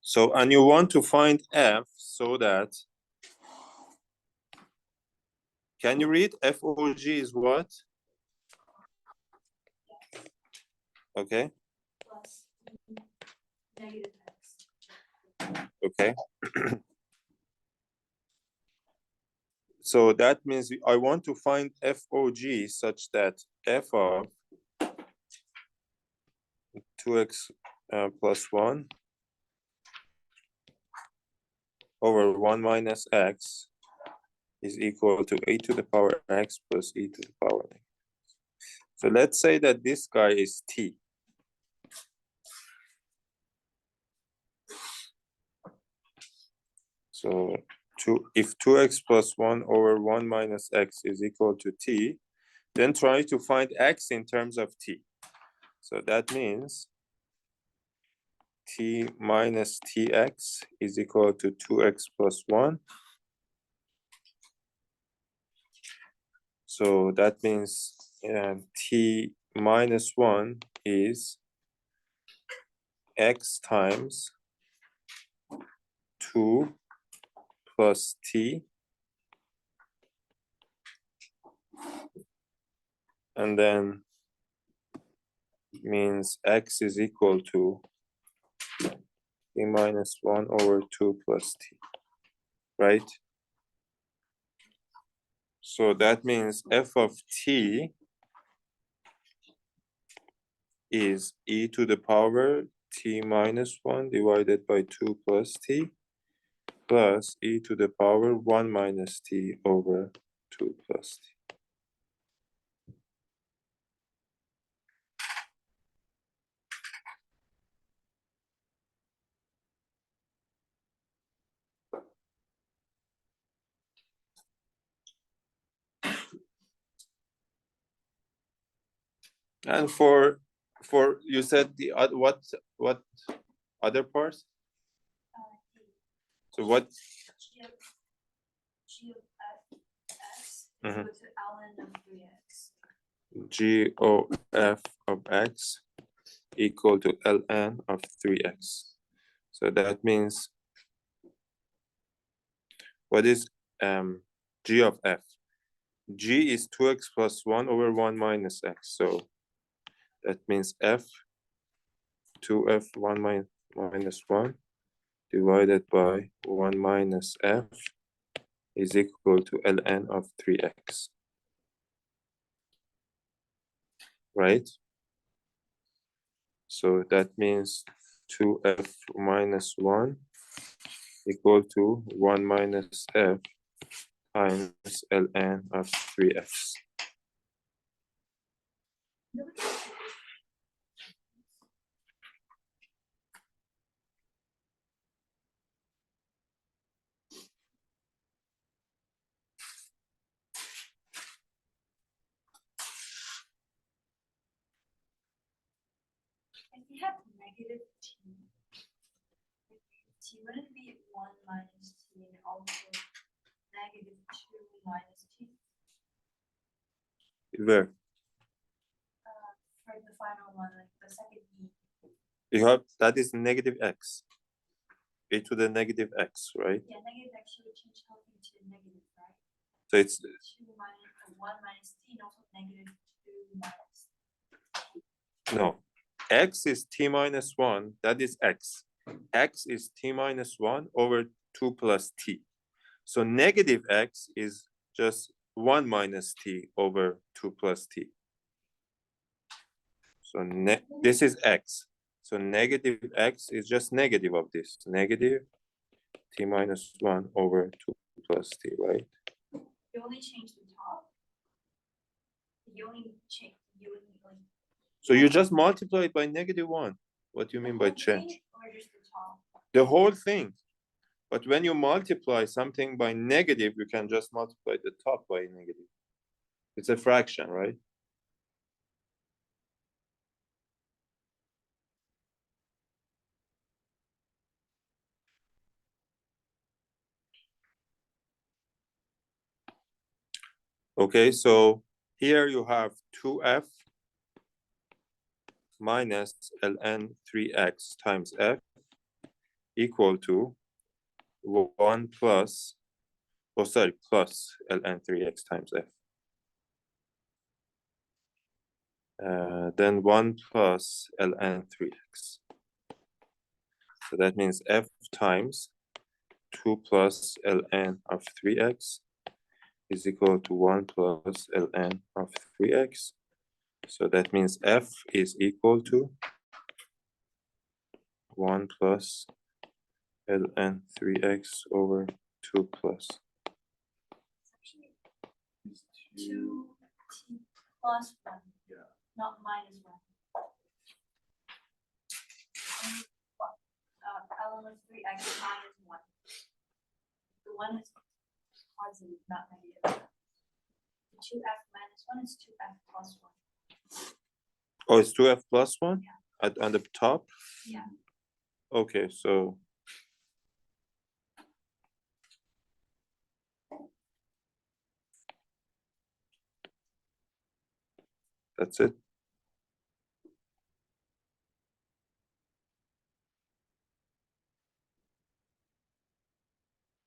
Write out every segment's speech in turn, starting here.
So, and you want to find f so that, can you read FOG is what? Okay. Plus negative x. Okay. So that means I want to find FOG such that f of 2x plus 1 over 1 minus x is equal to a to the power x plus e to the power x. So let's say that this guy is t. So if 2x plus 1 over 1 minus x is equal to t, then try to find x in terms of t. So that means t minus tx is equal to 2x plus 1. So that means t minus 1 is x times 2 plus t, and then means x is equal to t minus 1 over 2 plus t, right? So that means f of t is e to the power t minus 1 divided by 2 plus t plus e to the power 1 minus t over 2 plus t. And for you said the what other parts? So what? G of x Mhm. equal to ln of 3x. G O f of x equal to ln of 3x. So that means what is g of f? G is 2x plus 1 over 1 minus x. So that means f 2f 1 minus 1 divided by 1 minus f is equal to ln of 3x. Right? So that means 2f minus 1 equal to 1 minus f times ln of 3x. If you have negative t wouldn't be 1 minus t and also negative 2 minus t Where? for the final one, like the second e. You have that is negative x. A to the negative x, right? Yeah, negative x should change something to negative, right? So it's 2 minus 1 minus t and also negative 2 minus. no. X is t minus 1. That is x. X is t minus 1 over 2 plus t. So negative x is just 1 minus t over 2 plus t. So this is x. So negative x is just negative of this. Negative t minus 1 over 2 plus t, right? You only change the top. You only change. So you just multiply it by negative 1. What do you mean by change? Or just the top? The whole thing. But when you multiply something by negative, you can just multiply the top by negative. It's a fraction, right? Okay, so here you have 2f minus ln 3x times f equal to 1 plus, oh sorry, plus ln 3x times f. Then 1 plus ln 3x. So that means f times 2 plus ln of 3x is equal to 1 plus ln of 3x. So that means f is equal to 1 plus ln 3x over 2 plus. It's actually 2t plus 1, not minus 1. Ln of 3x minus 1. The 1 is positive, not negative. The 2f minus 1 is 2f plus 1. Oh, it's 2f plus 1 on the top? Yeah. Okay, so that's it.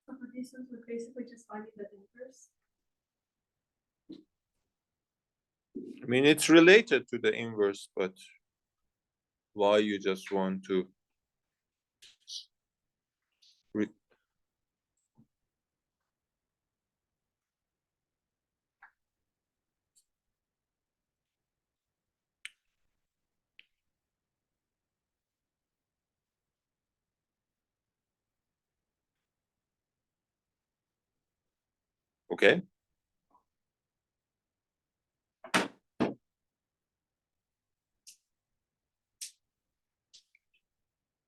So for these ones, we're basically just finding the inverse. I mean, it's related to the inverse, but why you just want to okay?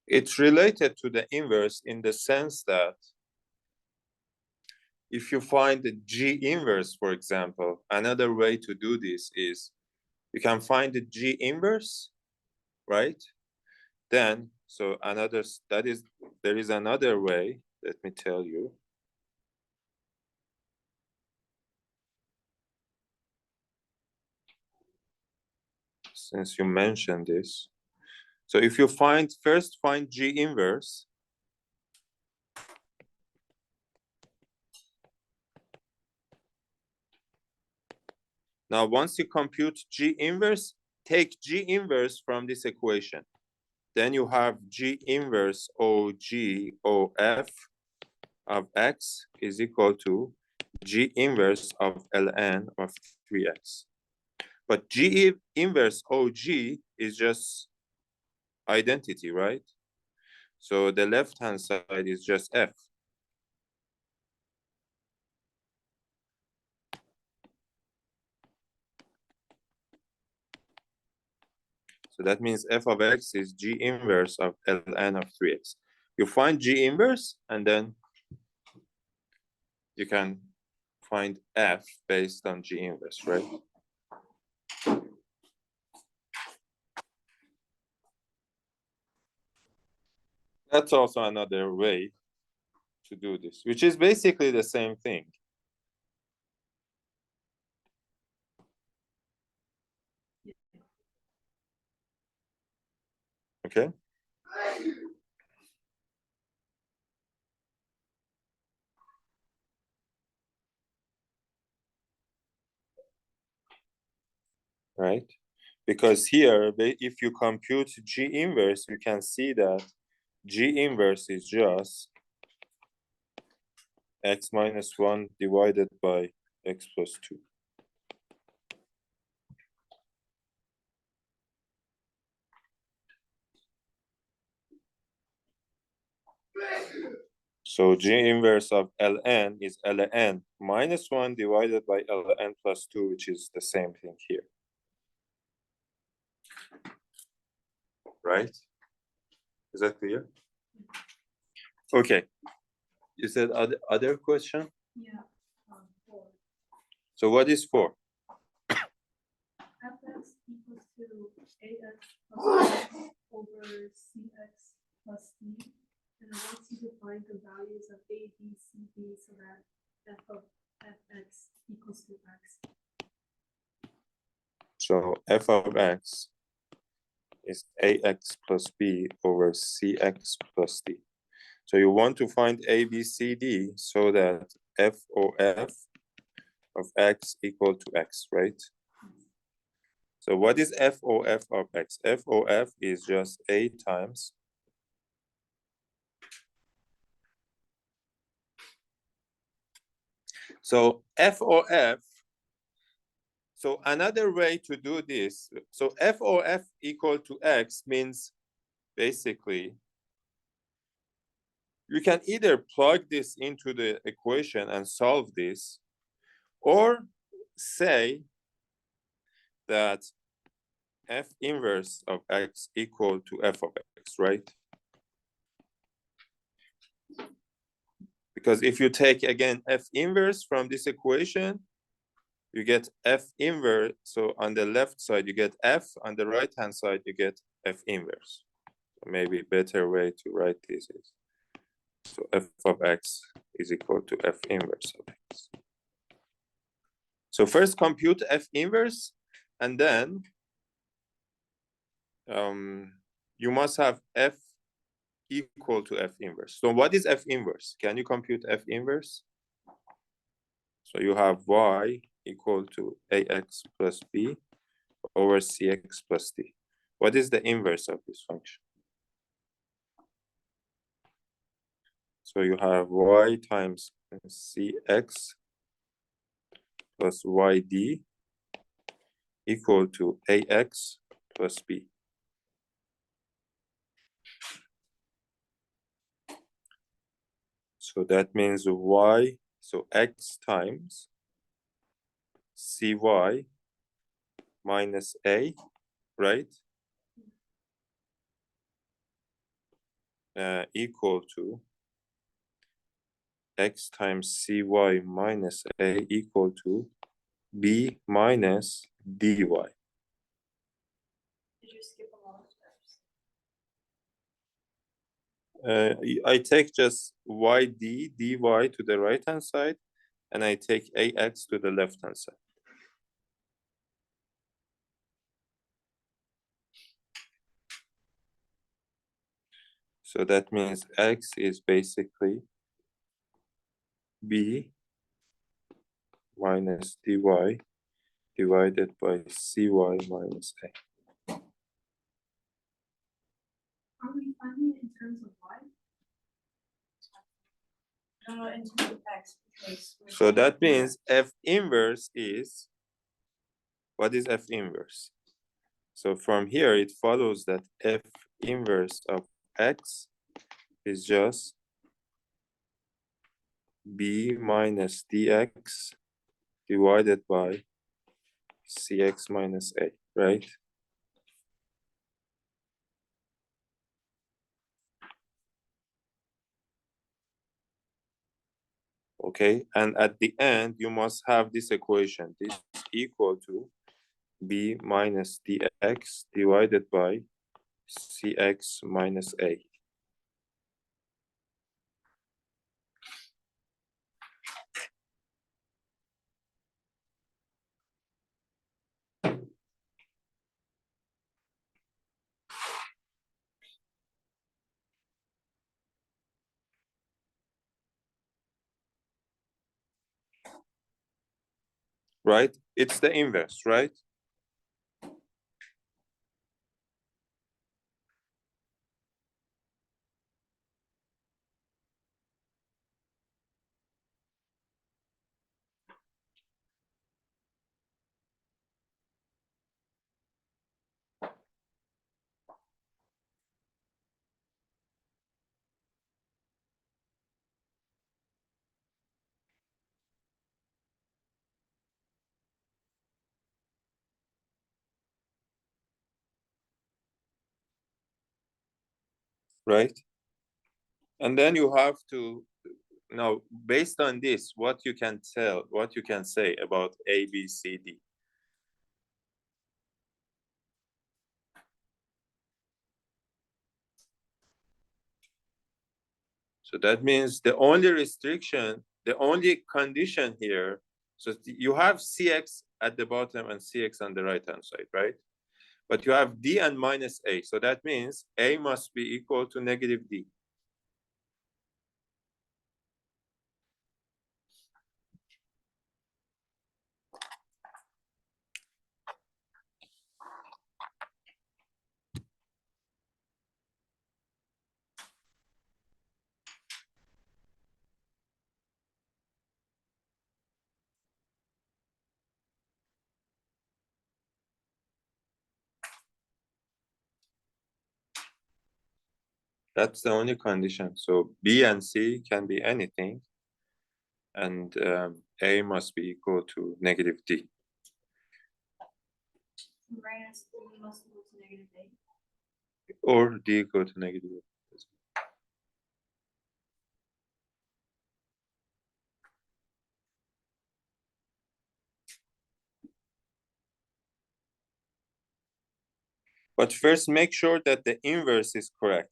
It's related to the inverse in the sense that if you find the G inverse, for example, another way to do this is you can find the G inverse, right? Then, so there is another way, let me tell you. Since you mentioned this. So if you first find G inverse, now once you compute G inverse, take G inverse from this equation. Then you have G inverse OG OF of x is equal to G inverse of ln of 3x. But G inverse OG is just identity, right? So the left-hand side is just f. So that means f of x is G inverse of ln of 3x. You find G inverse, and then you can find f based on G inverse, right? That's also another way to do this, which is basically the same thing. Okay? Right? Because here, if you compute G inverse, you can see that G inverse is just x minus 1 divided by x plus 2. So G inverse of ln is ln minus 1 divided by ln plus 2, which is the same thing here. Right? Is that clear? Okay. You said other question? Yeah. 4. So what is 4? Fx equals to ax plus x over cx plus d. And I want you to find the values of a, b, c, d so that f of fx equals to x. So f of x is ax plus b over cx plus d. So you want to find A, B, C, D so that FOF of X equal to X, right? So what is FOF of X? FOF is just A times so FOF. So another way to do this, so FOF equal to X means basically you can either plug this into the equation and solve this, or say that F inverse of X equal to F of X, right? Because if you take again F inverse from this equation, you get F inverse. So on the left side, you get F. On the right-hand side, you get F inverse. So maybe a better way to write this is, so F of X is equal to F inverse of X. So first compute F inverse, and then you must have F equal to F inverse. So what is F inverse? Can you compute F inverse? So you have Y equal to AX plus B over CX plus D. What is the inverse of this function? So you have Y times CX plus YD equal to AX plus B. So that means Y, so X times CY minus A, right? Equal to X times CY minus A equal to B minus DY. Did you skip a lot of steps? I take just YD dy to the right hand side, and I take AX to the left hand side. So that means X is basically B minus dy divided by CY minus A. Are we finding it in terms of Y? No, in terms of X, because. So that means F inverse is, what is F inverse? So from here, it follows that F inverse of X is just B minus DX divided by CX minus A, right? Okay, and at the end, you must have this equation. This is equal to B minus DX divided by CX minus A. Right? It's the inverse, right? Right? And then you have to, now, based on this, what you can tell, what you can say about A, B, C, D. So that means the only restriction, the only condition here, so you have CX at the bottom and CX on the right-hand side, right? But you have D and minus A. So that means A must be equal to negative D. That's the only condition. So B and C can be anything, and A must be equal to negative D. Minus 3 must equal to negative 8. Or D equal to negative A. But first, make sure that the inverse is correct.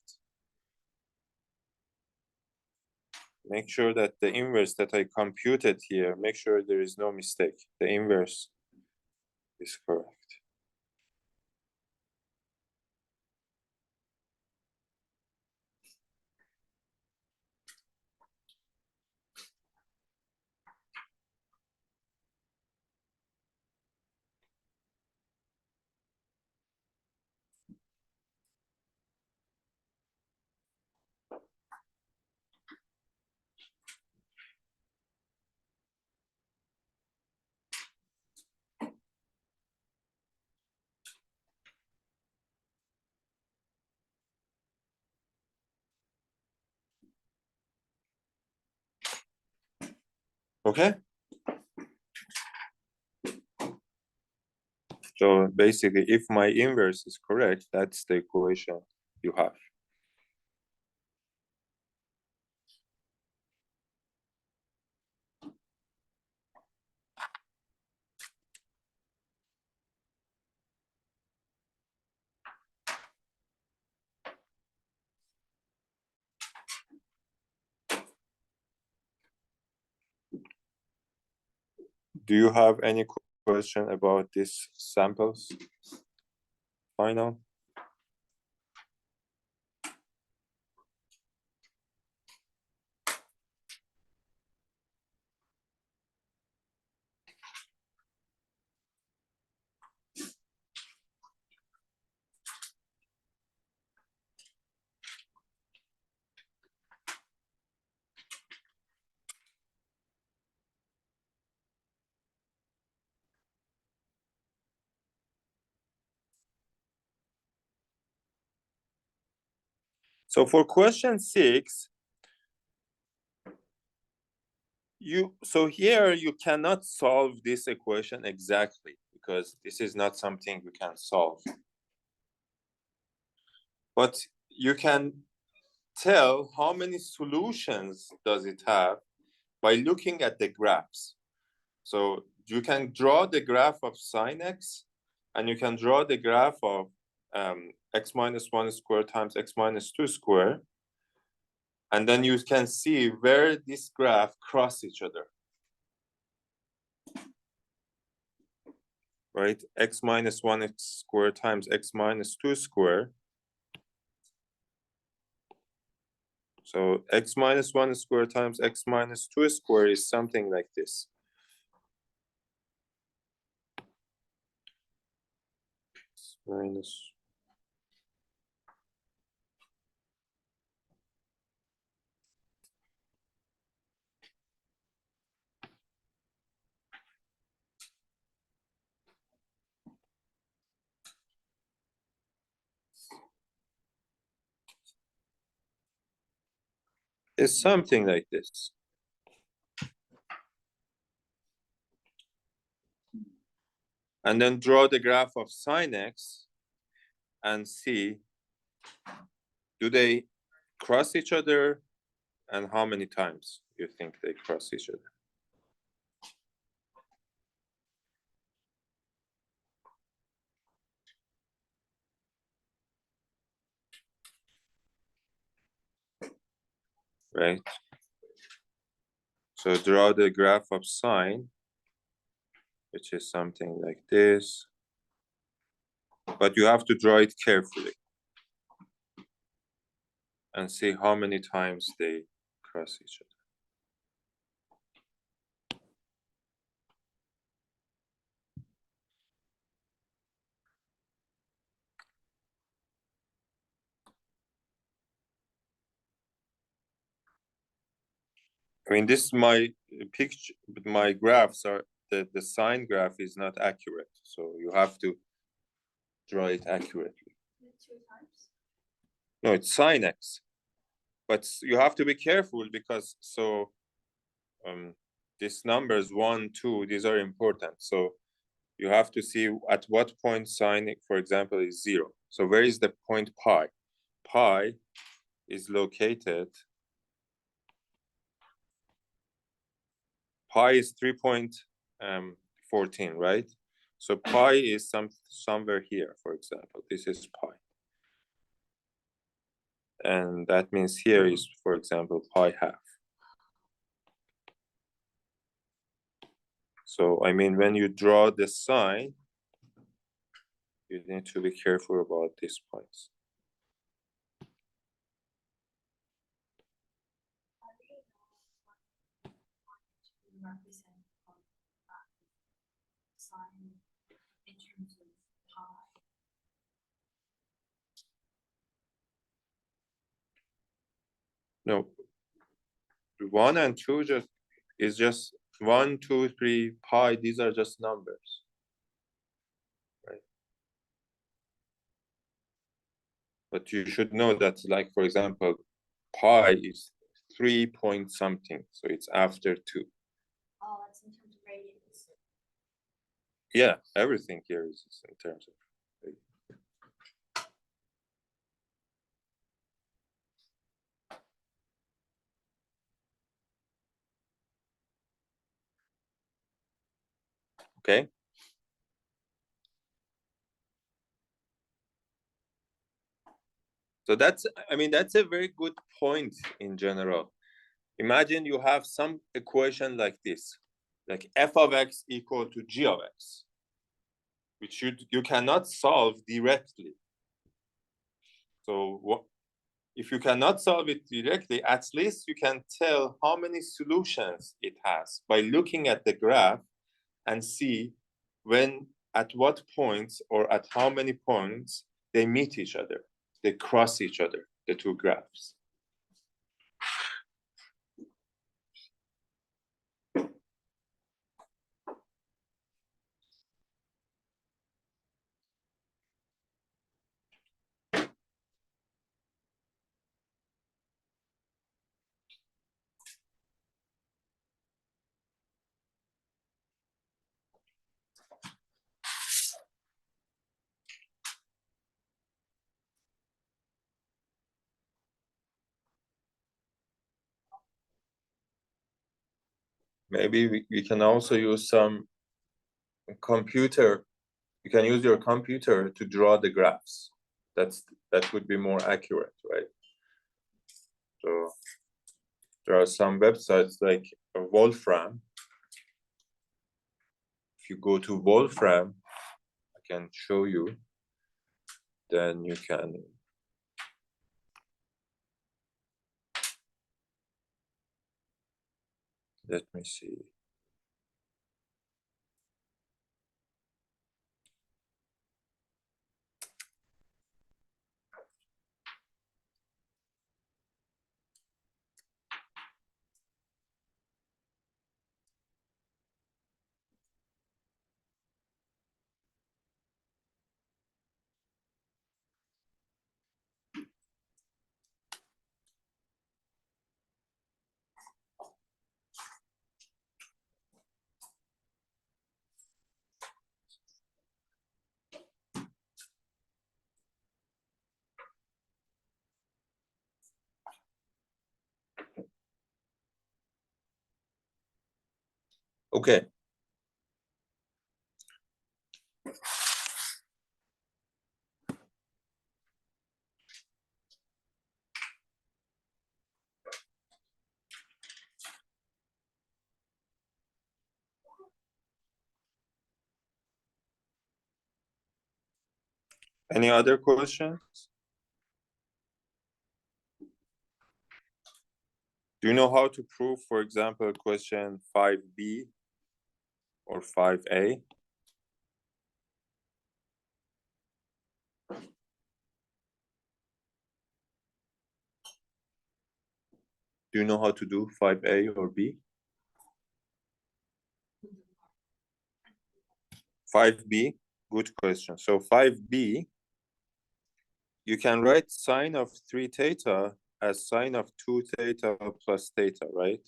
Make sure that the inverse that I computed here, make sure there is no mistake. The inverse is correct. Okay? So basically, if my inverse is correct, that's the equation you have. Do you have any question about these samples? Final? So for question 6, so here you cannot solve this equation exactly because this is not something you can solve. But you can tell how many solutions does it have by looking at the graphs. So you can draw the graph of sine x, and you can draw the graph of x minus 1 squared times x minus 2 squared. And then you can see where this graph cross each other. Right? X minus 1 squared times x minus 2 squared. So x minus 1 squared times x minus 2 squared is something like this. Minus. It's something like this. And then draw the graph of sine x and see, do they cross each other, and how many times you think they cross each other? Right? So draw the graph of sine, which is something like this. But you have to draw it carefully and see how many times they cross each other. I mean, this is my picture, but my graphs are, the sine graph is not accurate. So you have to draw it accurately. 2 times. No, it's sine x. but you have to be careful because these numbers 1, 2, these are important. So you have to see at what point sine, for example, is 0. So where is the point pi? Pi is located. Pi is 3.14, right? So pi is somewhere here, for example. This is pi. And that means here is, for example, pi half. So, I mean, when you draw the sign, you need to be careful about these points. Represent sign in terms of pi. No, 1 and 2 is just 1, 2, 3, pi. These are just numbers, right? But you should know that, like, for example, pi is 3 point something, so it's after 2. Oh, it's in terms of radius. Yeah, everything here is in terms of. Okay. So that's, I mean, that's a very good point in general. Imagine you have some equation like this, like f of x equal to g of x, which you cannot solve directly. So if you cannot solve it directly, at least you can tell how many solutions it has by looking at the graph and see when, at what points or at how many points they meet each other, they cross each other, the two graphs. Maybe we can also use some computer. You can use your computer to draw the graphs. That would be more accurate, right? So there are some websites like Wolfram. If you go to Wolfram, I can show you. Then you can. Let me see. Okay. Any other questions? Do you know how to prove, for example, question 5b or 5a? Do you know how to do 5a or b? 5b, good question. So 5b, you can write sine of 3 theta as sine of 2 theta plus theta, right?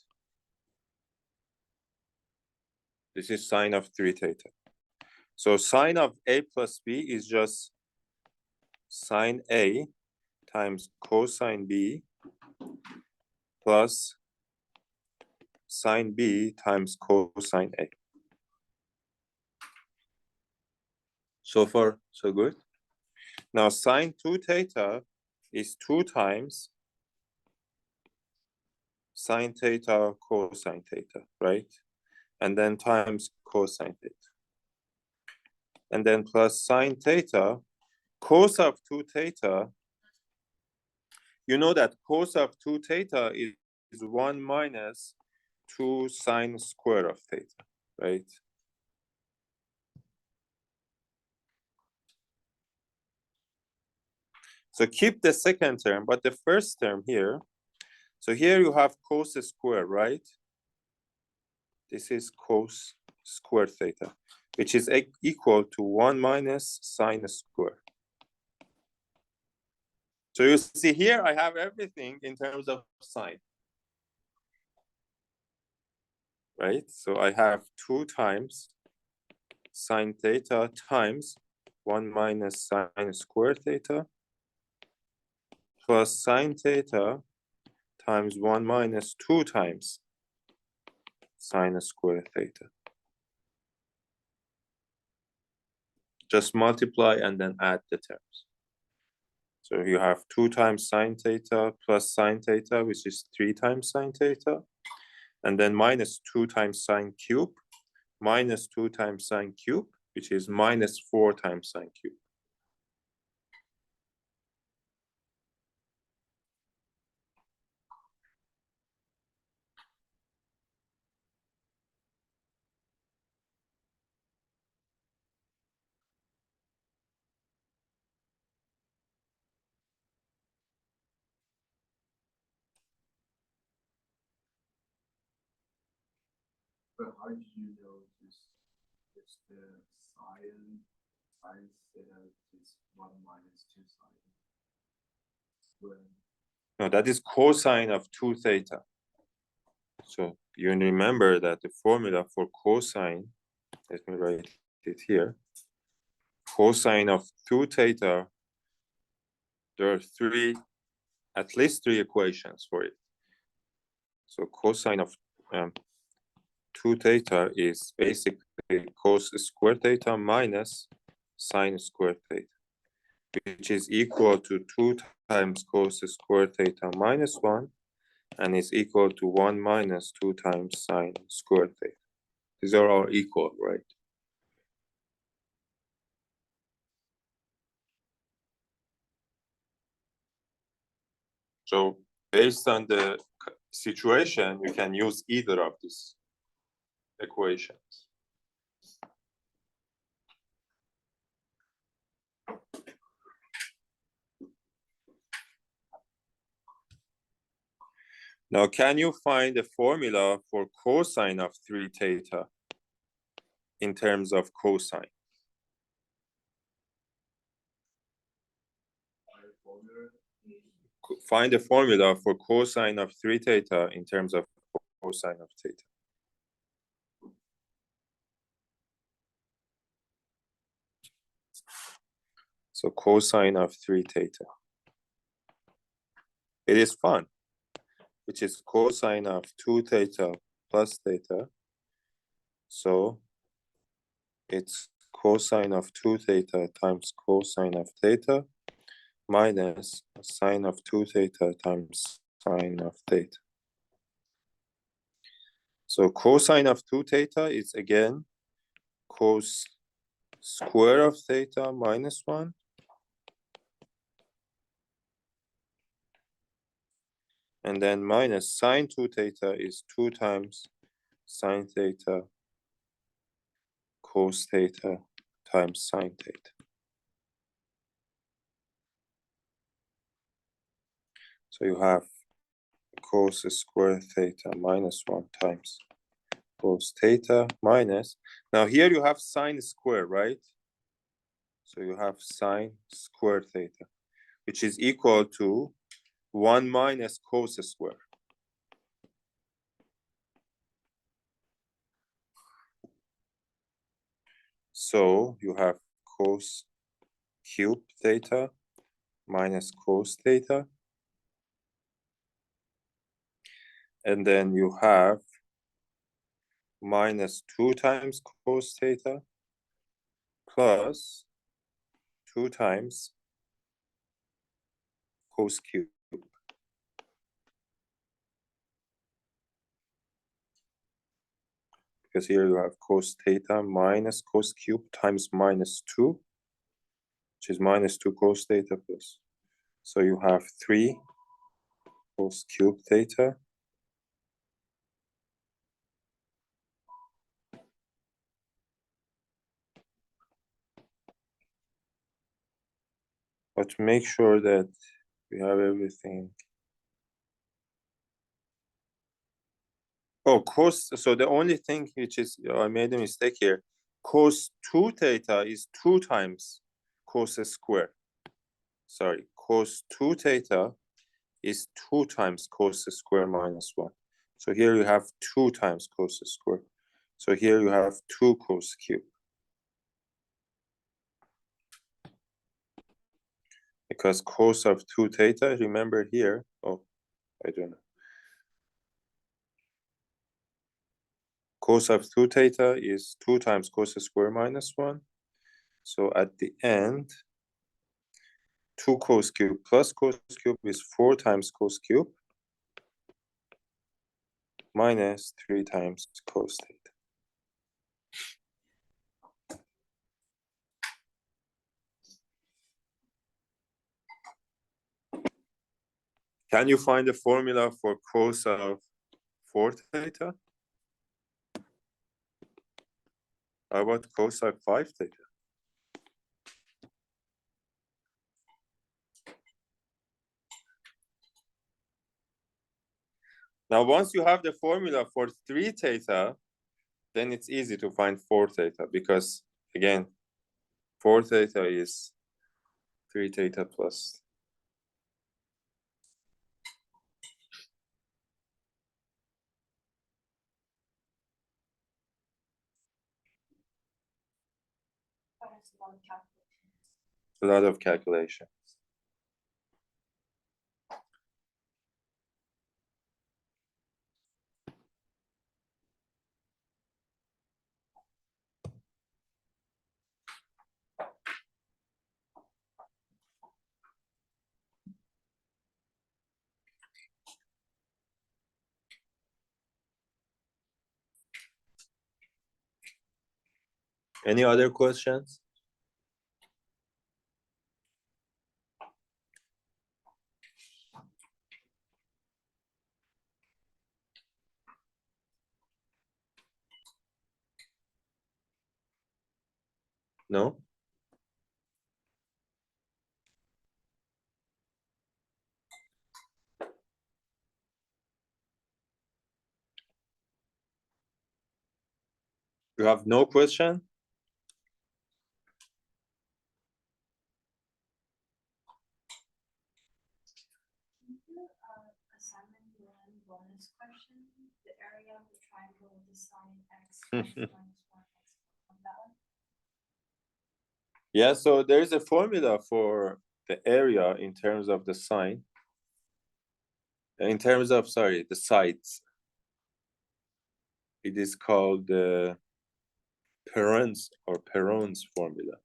This is sine of 3 theta. So sine of A plus B is just sine A times cosine B plus sine B times cosine A. So far, so good. Now sine 2 theta is 2 times sine theta cosine theta, right? And then times cosine theta. And then plus sine theta, cos of 2 theta, you know that cos of 2 theta is 1 minus 2 sine square of theta, right? So keep the second term, but the first term here, so here you have cos square, right? This is cos square theta, which is equal to 1 minus sine square. So you see here, I have everything in terms of sine, right? So I have 2 times sine theta times 1 minus sine square theta plus sine theta times 1 minus 2 times sine square theta. Just multiply and then add the terms. So you have 2 times sine theta plus sine theta, which is 3 times sine theta, and then minus 2 times sine cube, minus 2 times sine cube, which is minus 4 times sine cube. But how did you know this the sine theta is 1 minus 2 sine? No, that is cosine of 2 theta. So you remember that the formula for cosine, let me write it here. Cosine of 2 theta, there are at least three equations for it. So cosine of 2 theta is basically cos square theta minus sine square theta, which is equal to 2 times cos square theta minus 1, and is equal to 1 minus 2 times sine square theta. These are all equal, right? So based on the situation, you can use either of these equations. Now, can you find the formula for cosine of 3 theta in terms of cosine? Find the formula for cosine of 3 theta in terms of cosine of theta. So cosine of 3 theta. It is fun, which is cosine of 2 theta plus theta. So it's cosine of 2 theta times cosine of theta minus sine of 2 theta times sine of theta. So cosine of 2 theta is again cos square of theta minus 1. And then minus sine 2 theta is 2 times sine theta cos theta times sine theta. So you have cos square theta minus 1 times cos theta minus. Now here you have sine square, right? So you have sine square theta, which is equal to 1 minus cos square. So you have cos cube theta minus cos theta. And then you have minus 2 times cos theta plus 2 times cos cube. Because here you have cos theta minus cos cube times minus 2, which is minus 2 cos theta plus. So you have 3 cos cube theta but make sure that we have everything. Oh, cos, so the only thing which is, I made a mistake here. Cos 2 theta is 2 times cos square. Sorry, cos 2 theta is 2 times cos square minus 1. So here you have 2 times cos square. So here you have 2 cos cube. Because cos of 2 theta, remember here, oh, I don't know. Cos of 2 theta is 2 times cos square minus 1. So at the end, 2 cos cube plus cos cube is 4 times cos cube minus 3 times cos theta. Can you find the formula for cos of 4 theta? How about cos of 5 theta? Now, once you have the formula for 3 theta, then it's easy to find 4 theta because, again, 4 theta is 3 theta plus. But it's a lot of calculations. A lot of calculation. Any other questions? No? You have no question? Assignment one bonus question, the area of the triangle with the sine x minus 1 x on that one. Yeah, so there is a formula for the area in terms of the sine. In terms of, sorry, the sides. It is called the Perron's or Perron's formula.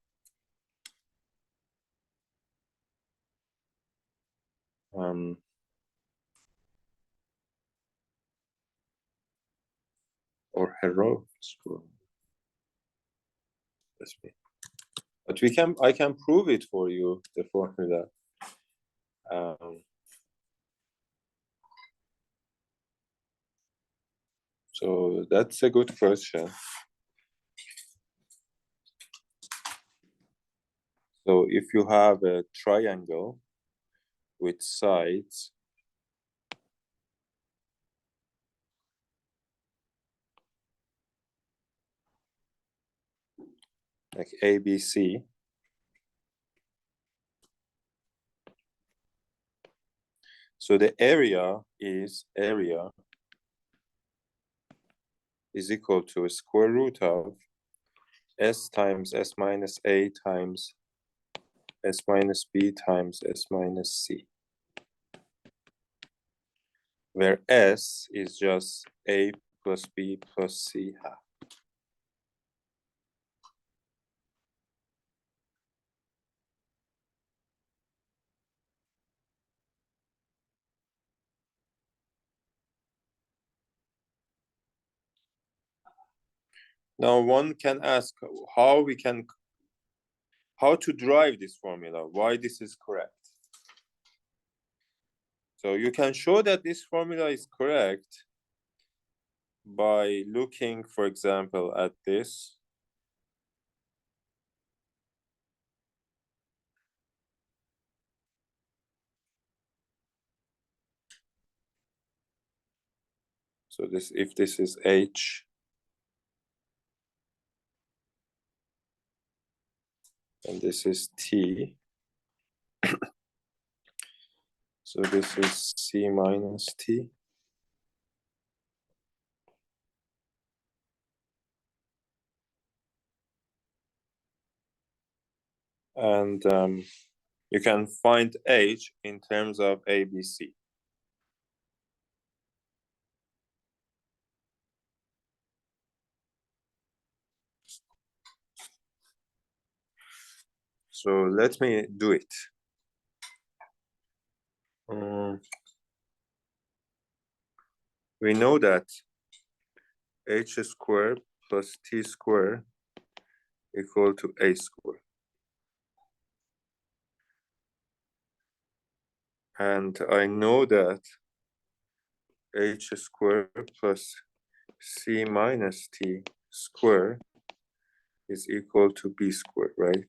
Or Hero's formula. Let's see. But I can prove it for you, the formula. So that's a good question. So if you have a triangle with sides like ABC, So the area is equal to square root of S times S minus A times S minus B times S minus C, where S is just A plus B plus C half. Now one can ask how to derive this formula, why this is correct. So you can show that this formula is correct by looking, for example, at this. So this, if this is H, and this is T, so this is C minus T. And you can find H in terms of ABC. So let me do it. We know that H squared plus T squared equal to A squared. And I know that H squared plus C minus T squared is equal to B squared, right?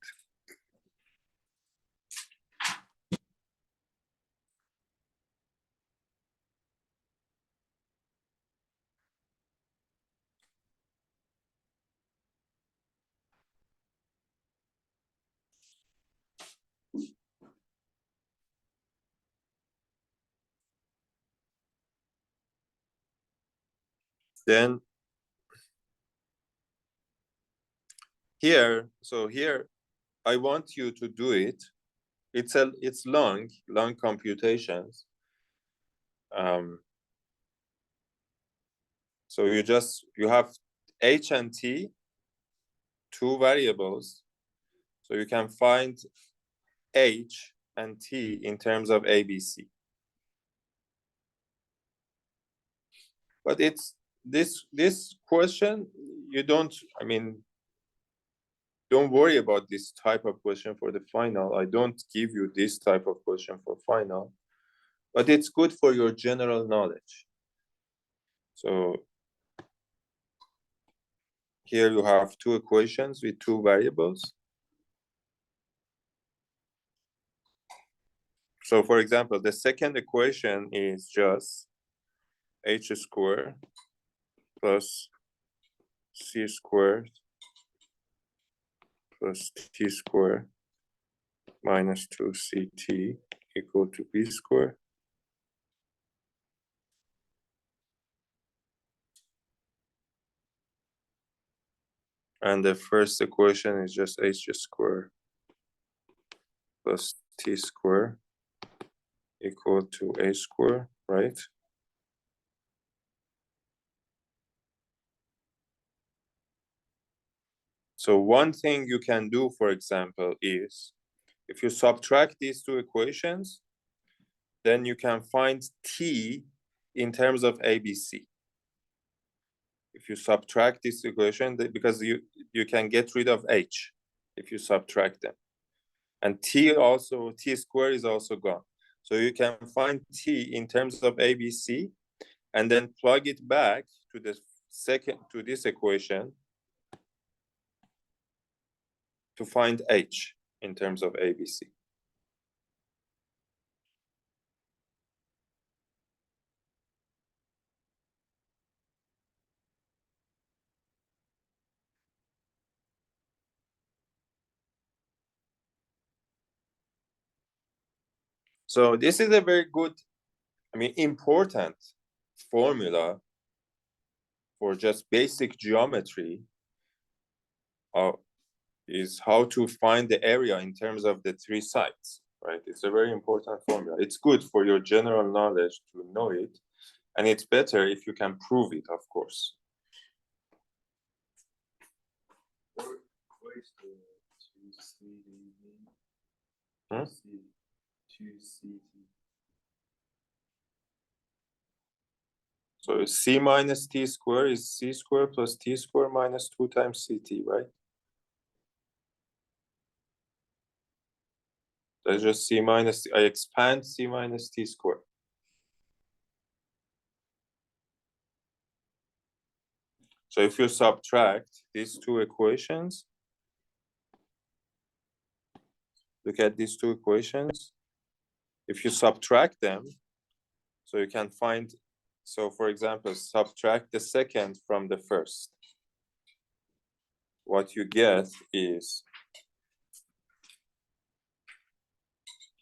Then here, so here I want you to do it. It's long computations. So you have H and T, two variables. So you can find H and T in terms of ABC. But it's this question, you don't, I mean, don't worry about this type of question for the final. I don't give you this type of question for final, but it's good for your general knowledge. So here you have two equations with two variables. So for example, the second equation is just H squared plus C squared plus T squared minus 2CT equal to B squared. And the first equation is just H squared plus T squared equal to A squared, right? So one thing you can do, for example, is if you subtract these two equations, then you can find T in terms of ABC. If you subtract this equation, because you can get rid of H if you subtract them. And T squared is also gone. So you can find T in terms of ABC and then plug it back to this equation to find H in terms of ABC. So this is a very good I mean, important formula for just basic geometry is how to find the area in terms of the three sides, right? It's a very important formula. It's good for your general knowledge to know it, and it's better if you can prove it, of course. What is the 2CD? Hmm? 2CT. So c minus t square is c square plus t square minus 2 times ct, right? That's just c minus, I expand c minus t square. So if you subtract these two equations, look at these two equations. If you subtract them, so you can find, so for example, subtract the second from the first. What you get is,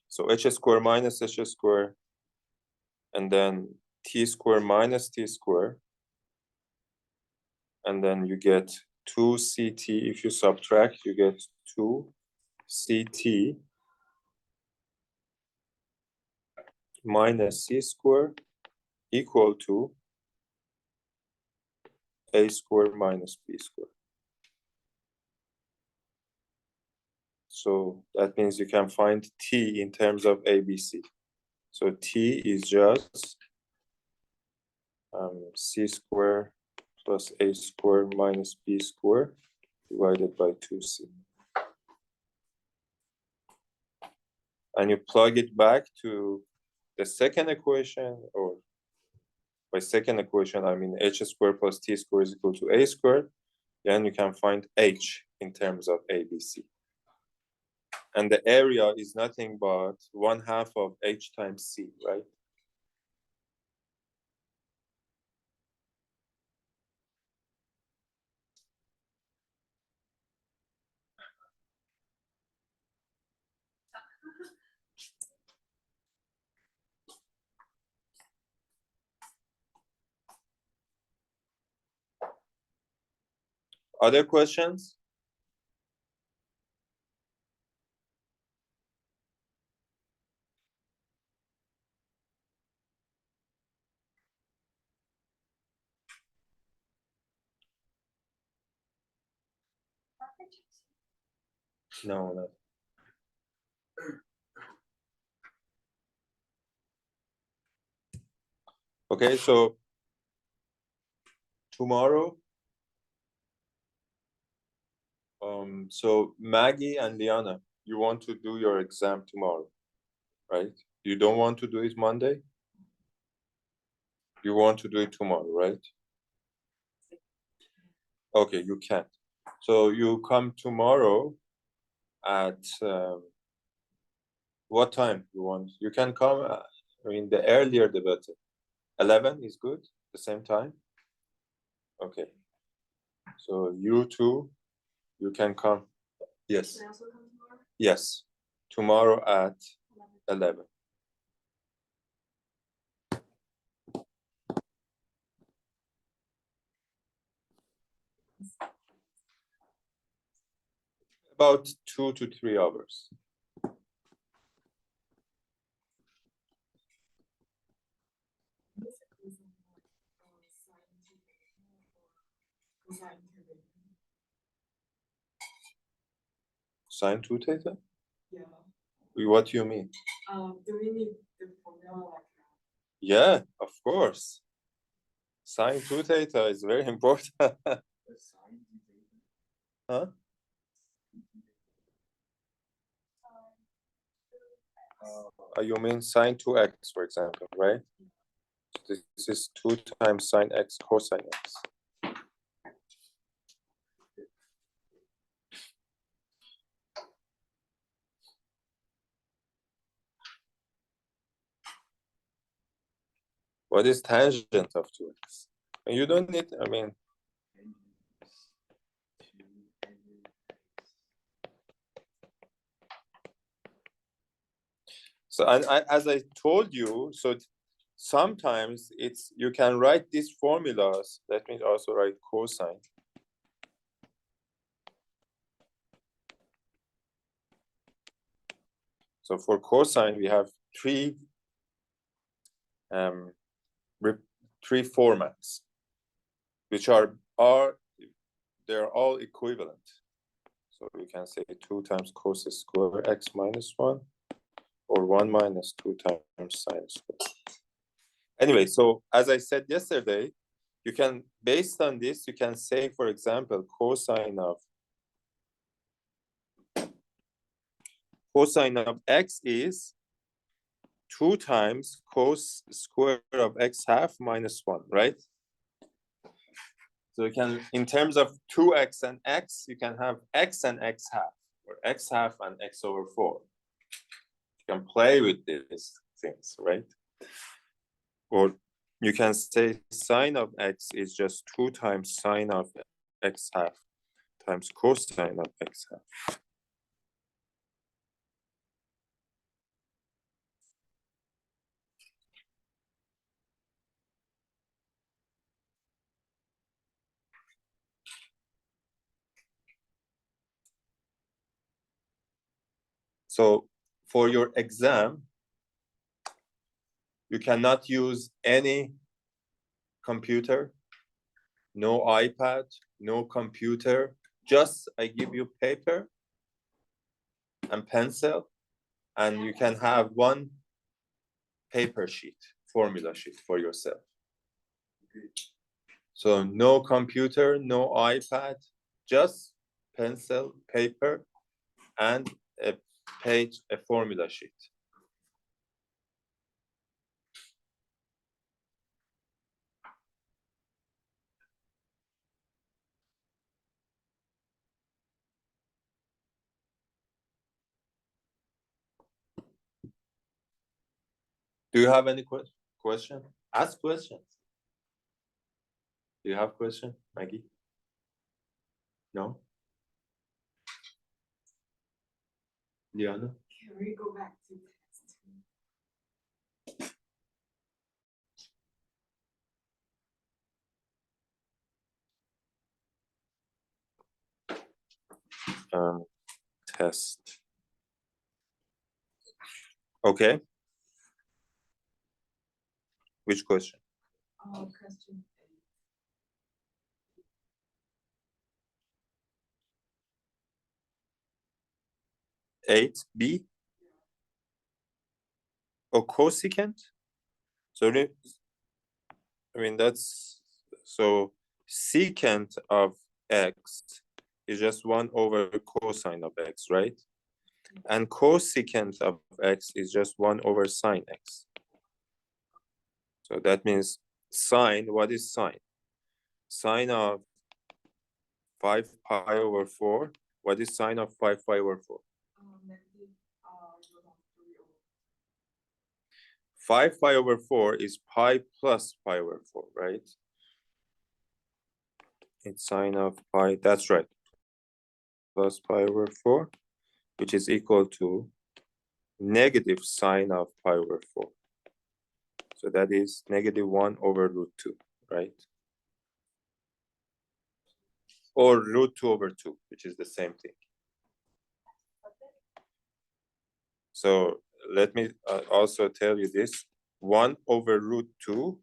so h square minus h square, and then t square minus t square, and then you get 2ct. If you subtract, you get 2ct minus c square equal to a square minus b square. So that means you can find t in terms of ABC. So t is just c square plus a square minus b square divided by 2c. And you plug it back to the second equation, or by second equation, I mean h squared plus t squared is equal to a squared. Then you can find h in terms of ABC. And the area is nothing but 1/2 of h times c, right? Other questions? No, no. Okay, so tomorrow, so Maggie and Liana, you want to do your exam tomorrow, right? You don't want to do it Monday? You want to do it tomorrow, right? Okay, you can. So you come tomorrow at what time you want? You can come, I mean, the earlier the better. 11 is good, the same time? Okay. So you two, you can come. Yes. Can I also come tomorrow? Yes. Tomorrow at 11. About 2 to 3 hours. Sine 2 theta? Yeah. What do you mean? Do we need the formula like that? Yeah, of course. Sine 2 theta is very important. Huh? You mean sine 2x, for example, right? This is 2 times sine x cosine x. What is tangent of 2x? You don't need, I mean, so I, as I told you, so sometimes you can write these formulas. Let me also write cosine. So for cosine, we have three formats, which are they're all equivalent. So we can say 2 times cos square x minus 1, or 1 minus 2 times sine square. Anyway, so as I said yesterday, you can, based on this, you can say, for example, cosine of x is 2 times cos square of x half minus 1, right? So you can, in terms of 2x and x, you can have x and x half, or x half and x over 4. You can play with these things, right? Or you can say sine of x is just 2 times sine of x half times cosine of x half. So for your exam, you cannot use any computer, no iPad, no computer. Just I give you paper and pencil, and you can have one paper sheet, formula sheet for yourself. So no computer, no iPad, just pencil, paper, and a page, a formula sheet. Do you have any question? Ask questions. Do you have question, Maggie? No? Liana? Can we go back to text? Test. Okay. Which question? Question 8b? Or cosecant? So, I mean, that's, so secant of x is just 1 over cosine of x, right? And cosecant of x is just 1 over sine x. So that means sine, what is sine? Sine of 5 pi over 4. What is sine of 5 pi over 4? negative root of 3 over 5 pi over 4 is pi plus pi over 4, right? It's sine of pi, that's right. Plus pi over 4, which is equal to negative sine of pi over 4. So that is negative 1 over root 2, right? Or root 2 over 2, which is the same thing. So let me also tell you this. 1 over root 2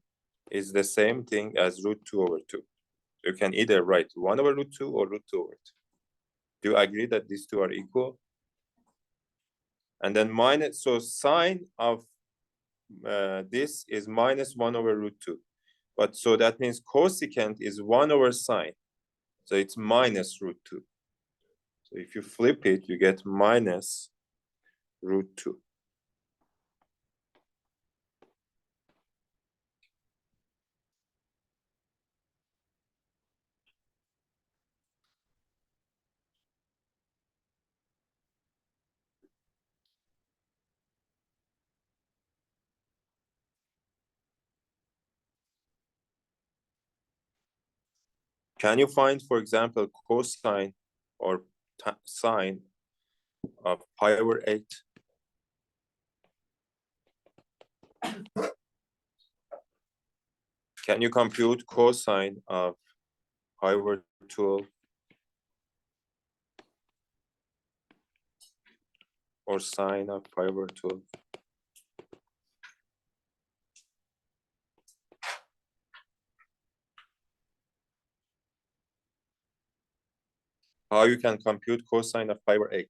is the same thing as root 2 over 2. You can either write 1 over root 2 or root 2 over 2. Do you agree that these two are equal? And then minus, so sine of this is minus 1 over root 2. But so that means cosecant is 1 over sine. So it's minus root 2. So if you flip it, you get minus root 2. Can you find, for example, cosine or sine of pi over 8? Can you compute cosine of pi over 12 or sine of pi over 12? How you can compute cosine of pi over 8?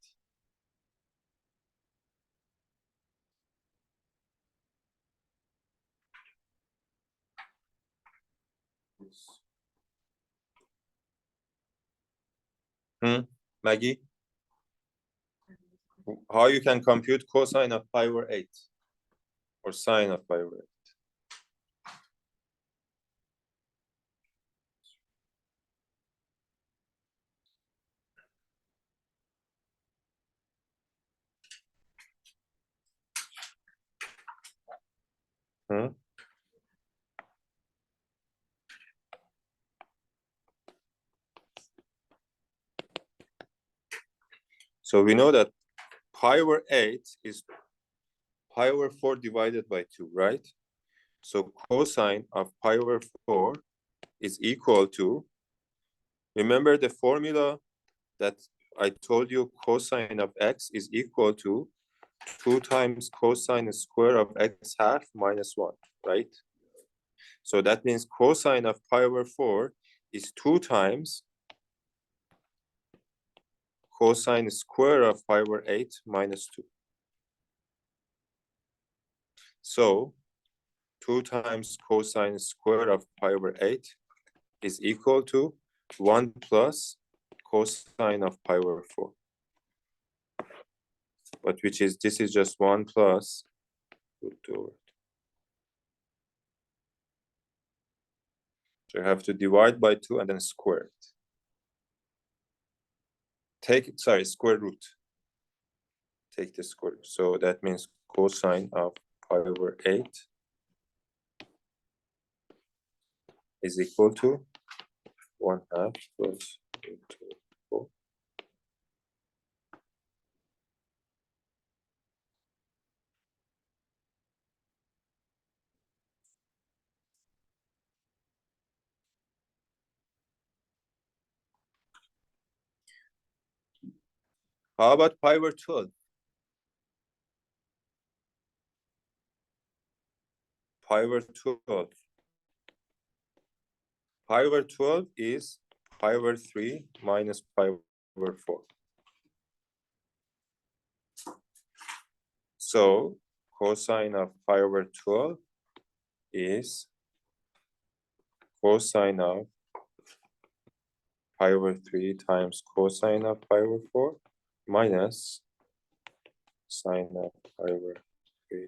Maggie? How you can compute cosine of pi over 8 or sine of pi over 8? So we know that pi over 8 is pi over 4 divided by 2, right? So cosine of pi over 4 is equal to, remember the formula that I told you, cosine of x is equal to 2 times cosine square of x half minus 1, right? So that means cosine of pi over 4 is 2 times cosine square of pi over 8 minus 2. So 2 times cosine square of pi over 8 is equal to 1 plus cosine of pi over 4. But which is, this is just 1 plus root over. So you have to divide by 2 and then square it. Square root. Take the square root. So that means cosine of pi over 8 is equal to 1/2 plus root over 4. How about pi over 12? Pi over 12. Pi over 12 is pi over 3 minus pi over 4. So cosine of pi over 12 is cosine of pi over 3 times cosine of pi over 4 minus sine of pi over 3.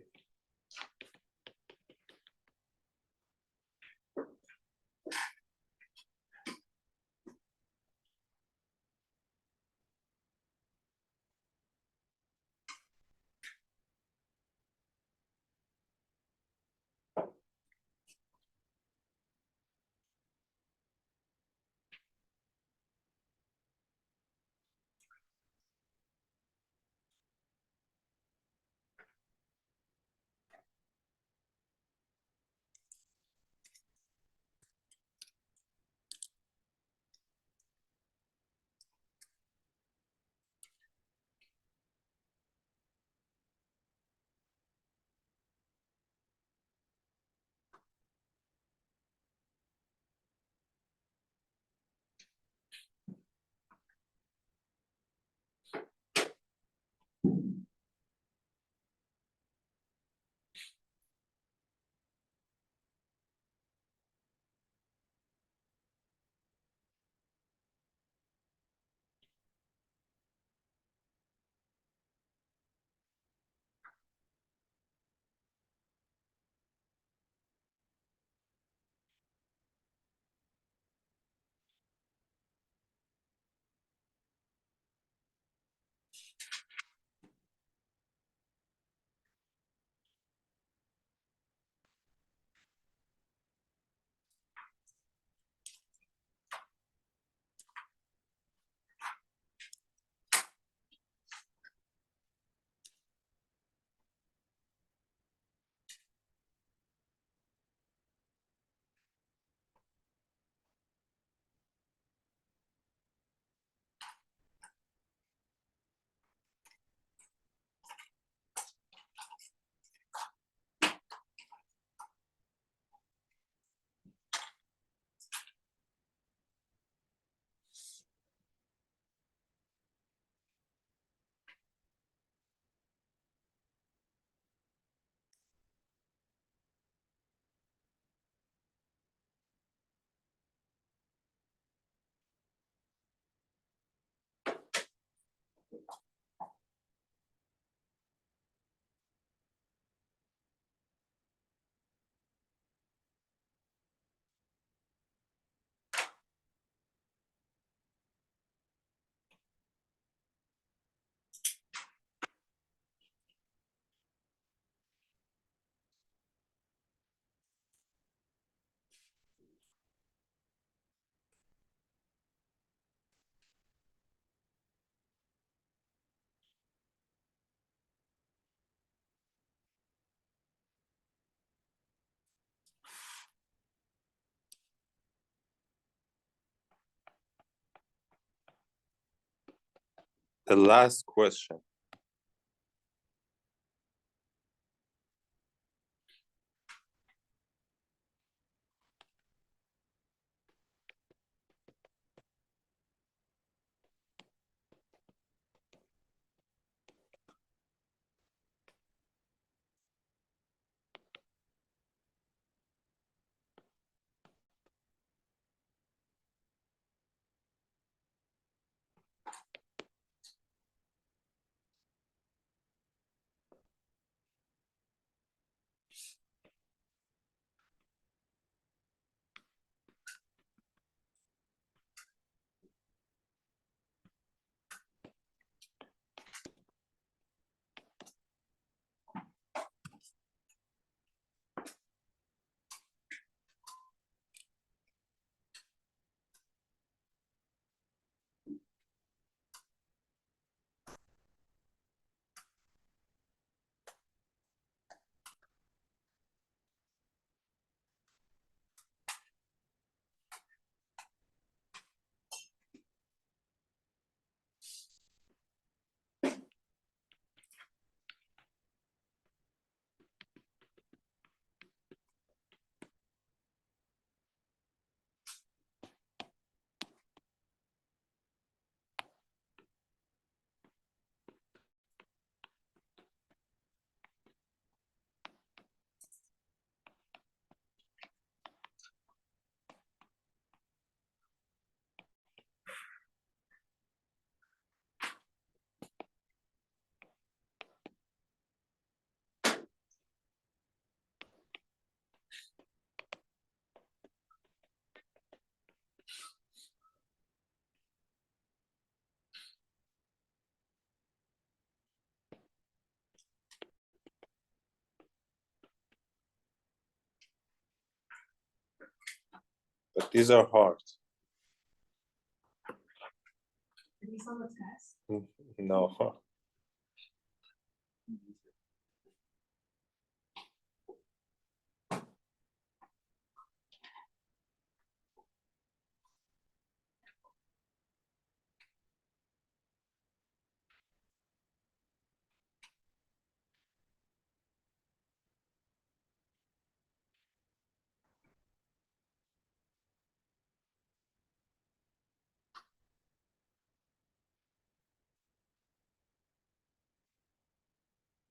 The last question. But these are hard. Are these on the test? No.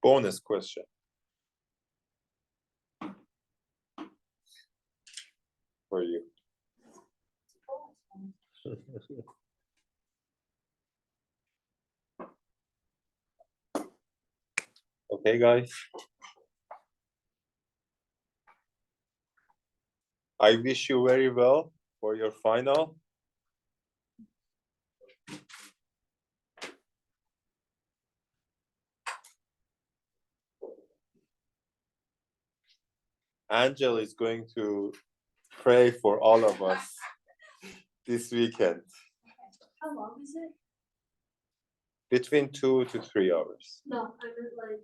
Bonus question. For you. Okay, guys. I wish you very well for your final. Angel is going to pray for all of us this weekend. How long is it? Between 2 to 3 hours. No, I meant like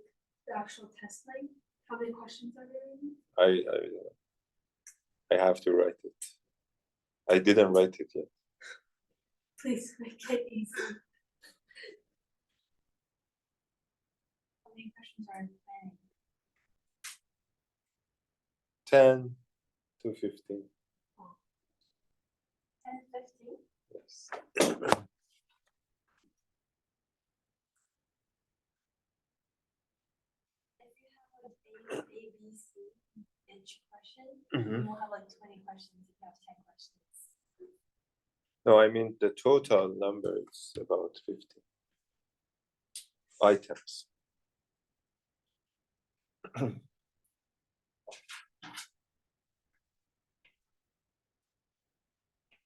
the actual test night. How many questions are there in it? I have to write it. I didn't write it yet. Please make it easy. How many questions are in the planning? 10 to 15. 10, 15? Yes. If you have like A, B, C, each question, Mhm. you'll have like 20 questions if you have 10 questions. No, I mean the total number is about 15. items.